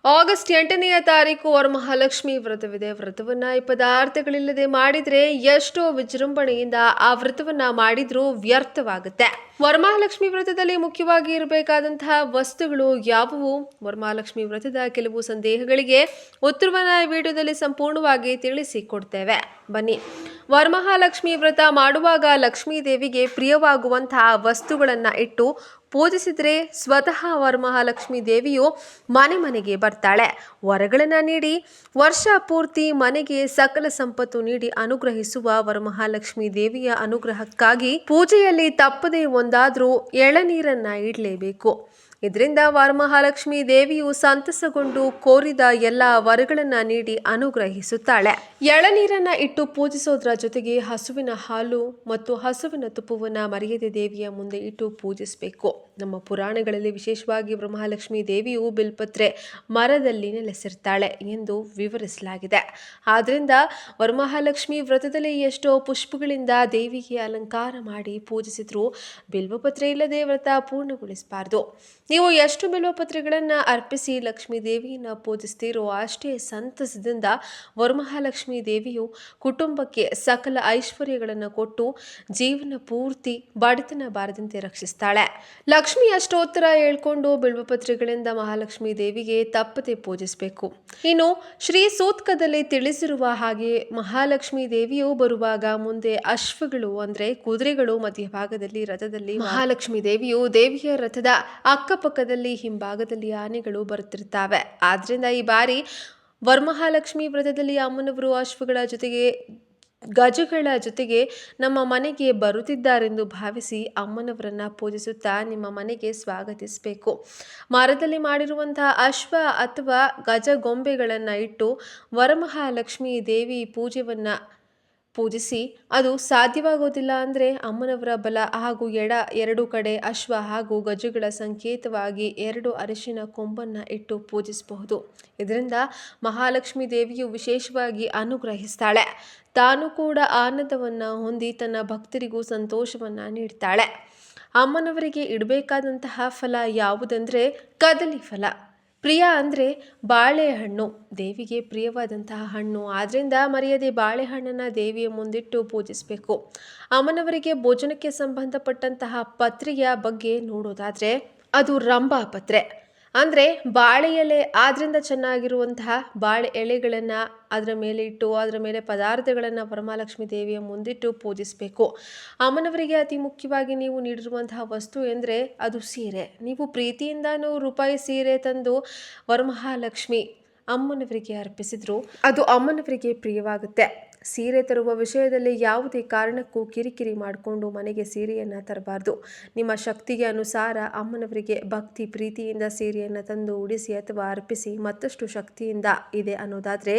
August 8ನೆಯ ತಾರೀಕು ವರಮಹಾಲಕ್ಷ್ಮಿ ವ್ರತವಿದೆ. ವ್ರತವನ್ನ ಈ ಪದಾರ್ಥಗಳಿಲ್ಲದೆ ಮಾಡಿದ್ರೆ ಎಷ್ಟೋ ವಿಜೃಂಭಣೆಯಿಂದ ಆ ವ್ರತವನ್ನ ಮಾಡಿದ್ರೂ ವ್ಯರ್ಥವಾಗುತ್ತೆ. ವರಮಹಾಲಕ್ಷ್ಮಿ ವ್ರತದಲ್ಲಿ ಮುಖ್ಯವಾಗಿ ಇರಬೇಕಾದಂತಹ ವಸ್ತುಗಳು ಯಾವುವು? ವರಮಹಾಲಕ್ಷ್ಮಿ ವ್ರತದ ಕೆಲವು ಸಂದೇಹಗಳಿಗೆ ಉತ್ತರವನ್ನ ಈ ವಿಡಿಯೋದಲ್ಲಿ ಸಂಪೂರ್ಣವಾಗಿ ತಿಳಿಸಿಕೊಡ್ತೇವೆ. ಬನ್ನಿ. ವರಮಹಾಲಕ್ಷ್ಮಿ ವ್ರತ ಮಾಡುವಾಗ ಲಕ್ಷ್ಮೀ ದೇವಿಗೆ ಪ್ರಿಯವಾಗುವಂತಹ ವಸ್ತುಗಳನ್ನ ಇಟ್ಟು ಪೂಜಿಸಿದರೆ ಸ್ವತಃ ವರಮಹಾಲಕ್ಷ್ಮಿ ದೇವಿಯು ಮನೆಗೆ ಬರ್ತಾಳೆ. ವರಗಳನ್ನು ನೀಡಿ ವರ್ಷ ಪೂರ್ತಿ ಮನೆಗೆ ಸಕಲ ಸಂಪತ್ತು ನೀಡಿ ಅನುಗ್ರಹಿಸುವ ವರಮಹಾಲಕ್ಷ್ಮಿ ದೇವಿಯ ಅನುಗ್ರಹಕ್ಕಾಗಿ ಪೂಜೆಯಲ್ಲಿ ತಪ್ಪದೆ ಒಂದಾದ್ರೂ ಎಳನೀರನ್ನ ಇಡಲೇಬೇಕು. ಇದರಿಂದ ವರಮಹಾಲಕ್ಷ್ಮಿ ದೇವಿಯು ಸಂತಸಗೊಂಡು ಕೋರಿದ ಎಲ್ಲ ವರಗಳನ್ನ ನೀಡಿ ಅನುಗ್ರಹಿಸುತ್ತಾಳೆ. ಎಳನೀರನ್ನ ಇಟ್ಟು ಪೂಜಿಸೋದ್ರ ಜೊತೆಗೆ ಹಸುವಿನ ಹಾಲು ಮತ್ತು ಹಸುವಿನ ತುಪ್ಪವನ್ನ ಮರೆಯದೆ ದೇವಿಯ ಮುಂದೆ ಇಟ್ಟು ಪೂಜಿಸಬೇಕು. ನಮ್ಮ ಪುರಾಣಗಳಲ್ಲಿ ವಿಶೇಷವಾಗಿ ವರಮಹಾಲಕ್ಷ್ಮಿ ದೇವಿಯು ಬಿಲ್ಪತ್ರೆ ಮರದಲ್ಲಿ ನೆಲೆಸಿರ್ತಾಳೆ ಎಂದು ವಿವರಿಸಲಾಗಿದೆ. ಆದ್ರಿಂದ ವರಮಹಾಲಕ್ಷ್ಮಿ ವ್ರತದಲ್ಲಿ ಎಷ್ಟೋ ಪುಷ್ಪಗಳಿಂದ ದೇವಿಗೆ ಅಲಂಕಾರ ಮಾಡಿ ಪೂಜಿಸಿದ್ರು ಬಿಲ್ವಪತ್ರೆ ಇಲ್ಲದೆ ವ್ರತ ಪೂರ್ಣಗೊಳಿಸಬಾರದು. ನೀವು ಎಷ್ಟು ಬಿಲ್ವಪತ್ರೆಗಳನ್ನು ಅರ್ಪಿಸಿ ಲಕ್ಷ್ಮೀ ದೇವಿಯನ್ನ ಪೂಜಿಸ್ತೀರೋ ಅಷ್ಟೇ ಸಂತಸದಿಂದ ವರಮಹಾಲಕ್ಷ್ಮಿ ದೇವಿಯು ಕುಟುಂಬಕ್ಕೆ ಸಕಲ ಐಶ್ವರ್ಯಗಳನ್ನು ಕೊಟ್ಟು ಜೀವನ ಪೂರ್ತಿ ಬಡತನ ಬಾರದಂತೆ ರಕ್ಷಿಸ್ತಾಳೆ. ಲಕ್ಷ್ಮಿ ಅಷ್ಟೋತ್ತರ ಹೇಳ್ಕೊಂಡು ಬಿಲ್ವಪತ್ರೆಗಳಿಂದ ಮಹಾಲಕ್ಷ್ಮಿ ದೇವಿಗೆ ತಪ್ಪದೆ ಪೂಜಿಸಬೇಕು. ಇನ್ನು ಶ್ರೀ ಸೂತ್ಕದಲ್ಲಿ ತಿಳಿಸಿರುವ ಹಾಗೆ ಮಹಾಲಕ್ಷ್ಮಿ ದೇವಿಯು ಬರುವಾಗ ಮುಂದೆ ಅಶ್ವಗಳು ಅಂದ್ರೆ ಕುದುರೆಗಳು ಮಧ್ಯಭಾಗದಲ್ಲಿ ರಥದಲ್ಲಿ ಮಹಾಲಕ್ಷ್ಮಿ ದೇವಿಯು ದೇವಿಯ ರಥದ ಅಕ್ಕಪಕ್ಕದಲ್ಲಿ ಹಿಂಭಾಗದಲ್ಲಿ ಆನೆಗಳು ಬರುತ್ತಿರ್ತಾವೆ. ಆದ್ರಿಂದ ಈ ಬಾರಿ ವರಮಹಾಲಕ್ಷ್ಮಿ ವ್ರತದಲ್ಲಿ ಅಮ್ಮನವರು ಅಶ್ವಗಳ ಜೊತೆಗೆ ಗಜಗಳ ಜೊತೆಗೆ ನಮ್ಮ ಮನೆಗೆ ಬರುತ್ತಿದ್ದಾರೆಂದು ಭಾವಿಸಿ ಅಮ್ಮನವರನ್ನ ಪೂಜಿಸುತ್ತಾ ನಿಮ್ಮ ಮನೆಗೆ ಸ್ವಾಗತಿಸಬೇಕು. ಮರದಲ್ಲಿ ಮಾಡಿರುವಂತಹ ಅಶ್ವ ಅಥವಾ ಗಜ ಗೊಂಬೆಗಳನ್ನು ಇಟ್ಟು ವರಮಹಾಲಕ್ಷ್ಮಿ ದೇವಿ ಪೂಜಿಸಿ ಅದು ಸಾಧ್ಯವಾಗೋದಿಲ್ಲ ಅಂದರೆ ಅಮ್ಮನವರ ಬಲ ಹಾಗೂ ಎಡ ಎರಡು ಕಡೆ ಅಶ್ವ ಹಾಗೂ ಗಜಗಳ ಸಂಕೇತವಾಗಿ 2 ಅರಿಶಿನ ಕೊಂಬನ್ನು ಇಟ್ಟು ಪೂಜಿಸಬಹುದು. ಇದರಿಂದ ಮಹಾಲಕ್ಷ್ಮಿ ದೇವಿಯು ವಿಶೇಷವಾಗಿ ಅನುಗ್ರಹಿಸ್ತಾಳೆ. ತಾನು ಕೂಡ ಆನಂದವನ್ನು ಹೊಂದಿ ತನ್ನ ಭಕ್ತರಿಗೂ ಸಂತೋಷವನ್ನು ನೀಡ್ತಾಳೆ. ಅಮ್ಮನವರಿಗೆ ಇಡಬೇಕಾದಂತಹ ಫಲ ಯಾವುದಂದರೆ ಕದಲಿ ಫಲ. ಪ್ರಿಯ ಅಂದರೆ ಬಾಳೆಹಣ್ಣು ದೇವಿಗೆ ಪ್ರಿಯವಾದಂತಹ ಹಣ್ಣು. ಆದ್ದರಿಂದ ಮರೆಯದೆ ಬಾಳೆಹಣ್ಣನ್ನು ದೇವಿಯ ಮುಂದಿಟ್ಟು ಪೂಜಿಸಬೇಕು. ಅಮ್ಮನವರಿಗೆ ಭೋಜನಕ್ಕೆ ಸಂಬಂಧಪಟ್ಟಂತಹ ಪತ್ರೆಯ ಬಗ್ಗೆ ನೋಡೋದಾದರೆ ಅದು ರಂಭಾ ಪತ್ರೆ. ಅಂದರೆ ಬಾಳೆ ಎಲೆ ಆದ್ರಿಂದ ಚೆನ್ನಾಗಿರುವಂತಹ ಬಾಳೆ ಎಲೆಗಳನ್ನು ಅದರ ಮೇಲೆ ಇಟ್ಟು ಅದರ ಮೇಲೆ ಪದಾರ್ಥಗಳನ್ನು ವರಮಹಾಲಕ್ಷ್ಮಿ ದೇವಿಯ ಮುಂದಿಟ್ಟು ಪೂಜಿಸಬೇಕು. ಅಮ್ಮನವರಿಗೆ ಅತಿ ಮುಖ್ಯವಾಗಿ ನೀವು ನೀಡಿರುವಂತಹ ವಸ್ತು ಎಂದರೆ ಅದು ಸೀರೆ. ನೀವು ಪ್ರೀತಿಯಿಂದ ₹100 ಸೀರೆ ತಂದು ವರಮಹಾಲಕ್ಷ್ಮಿ ಅಮ್ಮನವರಿಗೆ ಅರ್ಪಿಸಿದ್ರು ಅದು ಅಮ್ಮನವರಿಗೆ ಪ್ರಿಯವಾಗುತ್ತೆ. ಸೀರೆ ತರುವ ವಿಷಯದಲ್ಲಿ ಯಾವುದೇ ಕಾರಣಕ್ಕೂ ಕಿರಿಕಿರಿ ಮಾಡಿಕೊಂಡು ಮನೆಗೆ ಸೀರೆಯನ್ನು ತರಬಾರ್ದು. ನಿಮ್ಮ ಶಕ್ತಿಗೆ ಅನುಸಾರ ಅಮ್ಮನವರಿಗೆ ಭಕ್ತಿ ಪ್ರೀತಿಯಿಂದ ಸೀರೆಯನ್ನು ತಂದು ಉಡಿಸಿ ಅಥವಾ ಅರ್ಪಿಸಿ. ಮತ್ತಷ್ಟು ಶಕ್ತಿಯಿಂದ ಇದೆ ಅನ್ನೋದಾದರೆ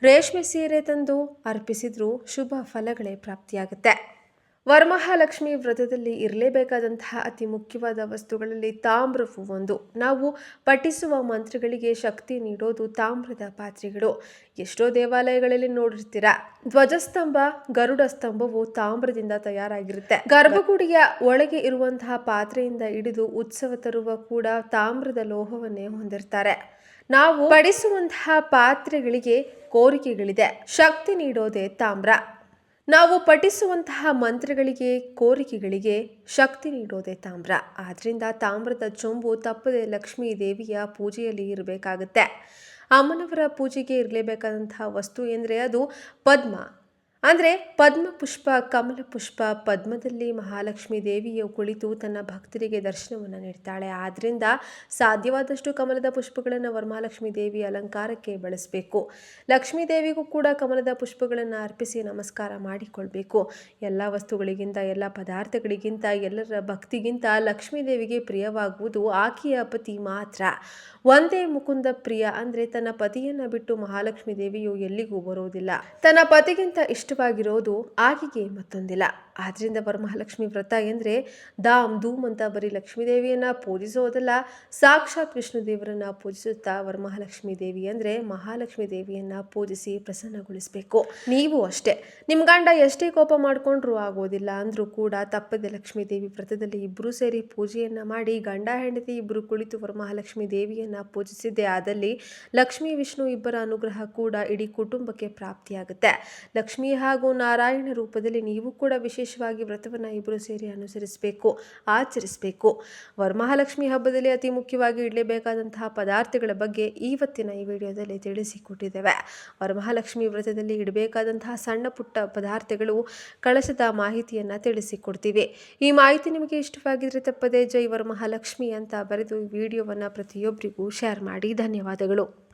ರೇಷ್ಮೆ ಸೀರೆ ತಂದು ಅರ್ಪಿಸಿದ್ರೂ ಶುಭ ಫಲಗಳೇ ಪ್ರಾಪ್ತಿಯಾಗುತ್ತೆ. ವರಮಹಾಲಕ್ಷ್ಮಿ ವ್ರತದಲ್ಲಿ ಇರಲೇಬೇಕಾದಂತಹ ಅತಿ ಮುಖ್ಯವಾದ ವಸ್ತುಗಳಲ್ಲಿ ತಾಮ್ರವು ಒಂದು. ನಾವು ಪಠಿಸುವ ಮಂತ್ರಗಳಿಗೆ ಶಕ್ತಿ ನೀಡೋದು ತಾಮ್ರದ ಪಾತ್ರೆಗಳು. ಎಷ್ಟೋ ದೇವಾಲಯಗಳಲ್ಲಿ ನೋಡಿರ್ತೀರ ಧ್ವಜಸ್ತಂಭ ಗರುಡ ಸ್ತಂಭವು ತಾಮ್ರದಿಂದ ತಯಾರಾಗಿರುತ್ತೆ. ಗರ್ಭಗುಡಿಯ ಒಳಗೆ ಇರುವಂತಹ ಪಾತ್ರೆಯಿಂದ ಹಿಡಿದು ಉತ್ಸವ ತರುವ ಕೂಡ ತಾಮ್ರದ ಲೋಹವನ್ನೇ ಹೊಂದಿರ್ತಾರೆ. ನಾವು ಪಡಿಸುವಂತಹ ಪಾತ್ರೆಗಳಿಗೆ ಕೋರಿಕೆಗಳಿದೆ. ಶಕ್ತಿ ನೀಡೋದೇ ತಾಮ್ರ. ನಾವು ಪಠಿಸುವಂತಹ ಮಂತ್ರಗಳಿಗೆ ಕೋರಿಕೆಗಳಿಗೆ ಶಕ್ತಿ ನೀಡೋದೇ ತಾಮ್ರ. ಆದ್ದರಿಂದ ತಾಮ್ರದ ಚೊಂಬು ತಪ್ಪದೆ ಲಕ್ಷ್ಮೀ ದೇವಿಯ ಪೂಜೆಯಲ್ಲಿ ಇರಬೇಕಾಗುತ್ತೆ. ಅಮ್ಮನವರ ಪೂಜೆಗೆ ಇರಲೇಬೇಕಾದಂತಹ ವಸ್ತು ಎಂದರೆ ಅದು ಪದ್ಮ. ಅಂದರೆ ಪದ್ಮ ಪುಷ್ಪ, ಕಮಲ ಪುಷ್ಪ. ಪದ್ಮದಲ್ಲಿ ಮಹಾಲಕ್ಷ್ಮಿ ದೇವಿಯು ಕುಳಿತು ತನ್ನ ಭಕ್ತರಿಗೆ ದರ್ಶನವನ್ನು ನೀಡ್ತಾಳೆ. ಆದ್ದರಿಂದ ಸಾಧ್ಯವಾದಷ್ಟು ಕಮಲದ ಪುಷ್ಪಗಳನ್ನು ವರಮಹಾಲಕ್ಷ್ಮಿ ದೇವಿ ಅಲಂಕಾರಕ್ಕೆ ಬಳಸಬೇಕು. ಲಕ್ಷ್ಮೀ ದೇವಿಗೂ ಕೂಡ ಕಮಲದ ಪುಷ್ಪಗಳನ್ನು ಅರ್ಪಿಸಿ ನಮಸ್ಕಾರ ಮಾಡಿಕೊಳ್ಬೇಕು. ಎಲ್ಲ ವಸ್ತುಗಳಿಗಿಂತ ಎಲ್ಲ ಪದಾರ್ಥಗಳಿಗಿಂತ ಎಲ್ಲರ ಭಕ್ತಿಗಿಂತ ಲಕ್ಷ್ಮೀ ದೇವಿಗೆ ಪ್ರಿಯವಾಗುವುದು ಆಕೆಯ ಪತಿ ಮಾತ್ರ. ಒಂದೇ ಮುಕುಂದ ಪ್ರಿಯ ಅಂದರೆ ತನ್ನ ಪತಿಯನ್ನು ಬಿಟ್ಟು ಮಹಾಲಕ್ಷ್ಮಿ ದೇವಿಯು ಎಲ್ಲಿಗೂ ಬರುವುದಿಲ್ಲ. ತನ್ನ ಪತಿಗಿಂತ ಇಷ್ಟ ವಿಶೇಷವಾಗಿರೋದು ಆಕೆಗೆ ಮತ್ತೊಂದಿಲ್ಲ. ಆದ್ದರಿಂದ ವರಮಹಾಲಕ್ಷ್ಮಿ ವ್ರತ ಎಂದರೆ ಧಾಮ್ ಧೂಮ್ ಅಂತ ಬರೀ ಲಕ್ಷ್ಮೀದೇವಿಯನ್ನು ಪೂಜಿಸೋದಲ್ಲ, ಸಾಕ್ಷಾತ್ ವಿಷ್ಣು ದೇವರನ್ನು ಪೂಜಿಸುತ್ತಾ ವರಮಹಾಲಕ್ಷ್ಮಿ ದೇವಿ ಅಂದರೆ ಮಹಾಲಕ್ಷ್ಮಿ ದೇವಿಯನ್ನು ಪೂಜಿಸಿ ಪ್ರಸನ್ನಗೊಳಿಸಬೇಕು. ನೀವು ಅಷ್ಟೇ, ನಿಮ್ಮ ಗಂಡ ಎಷ್ಟೇ ಕೋಪ ಮಾಡಿಕೊಂಡ್ರೂ ಆಗೋದಿಲ್ಲ ಅಂದರೂ ಕೂಡ ತಪ್ಪದೆ ಲಕ್ಷ್ಮೀ ದೇವಿ ವ್ರತದಲ್ಲಿ ಇಬ್ಬರೂ ಸೇರಿ ಪೂಜೆಯನ್ನು ಮಾಡಿ ಗಂಡ ಹೆಂಡತಿ ಇಬ್ಬರು ಕುಳಿತು ವರಮಹಾಲಕ್ಷ್ಮಿ ದೇವಿಯನ್ನು ಪೂಜಿಸಿದ್ದೇ ಆದಲ್ಲಿ ಲಕ್ಷ್ಮೀ ವಿಷ್ಣು ಇಬ್ಬರ ಅನುಗ್ರಹ ಕೂಡ ಇಡೀ ಕುಟುಂಬಕ್ಕೆ ಪ್ರಾಪ್ತಿಯಾಗುತ್ತೆ. ಲಕ್ಷ್ಮಿ ಹಾಗೂ ನಾರಾಯಣ ರೂಪದಲ್ಲಿ ನೀವು ಕೂಡ ವಿಶೇಷವಾಗಿ ವ್ರತವನ್ನು ಇಬ್ಬರು ಸೇರಿ ಅನುಸರಿಸಬೇಕು, ಆಚರಿಸಬೇಕು. ವರಮಹಾಲಕ್ಷ್ಮಿ ಹಬ್ಬದಲ್ಲಿ ಅತಿ ಮುಖ್ಯವಾಗಿ ಇಡಲೇಬೇಕಾದಂತಹ ಪದಾರ್ಥಗಳ ಬಗ್ಗೆ ಇವತ್ತಿನ ಈ ವಿಡಿಯೋದಲ್ಲಿ ತಿಳಿಸಿಕೊಟ್ಟಿದ್ದೇವೆ. ವರಮಹಾಲಕ್ಷ್ಮಿ ವ್ರತದಲ್ಲಿ ಇಡಬೇಕಾದಂತಹ ಸಣ್ಣ ಪುಟ್ಟ ಪದಾರ್ಥಗಳು, ಕಳಶದ ಮಾಹಿತಿಯನ್ನು ತಿಳಿಸಿಕೊಡ್ತೀವಿ. ಈ ಮಾಹಿತಿ ನಿಮಗೆ ಇಷ್ಟವಾಗಿದ್ದರೆ ತಪ್ಪದೇ ಜೈ ವರಮಹಾಲಕ್ಷ್ಮಿ ಅಂತ ಬರೆದು ಈ ವಿಡಿಯೋವನ್ನು ಪ್ರತಿಯೊಬ್ಬರಿಗೂ ಶೇರ್ ಮಾಡಿ. ಧನ್ಯವಾದಗಳು.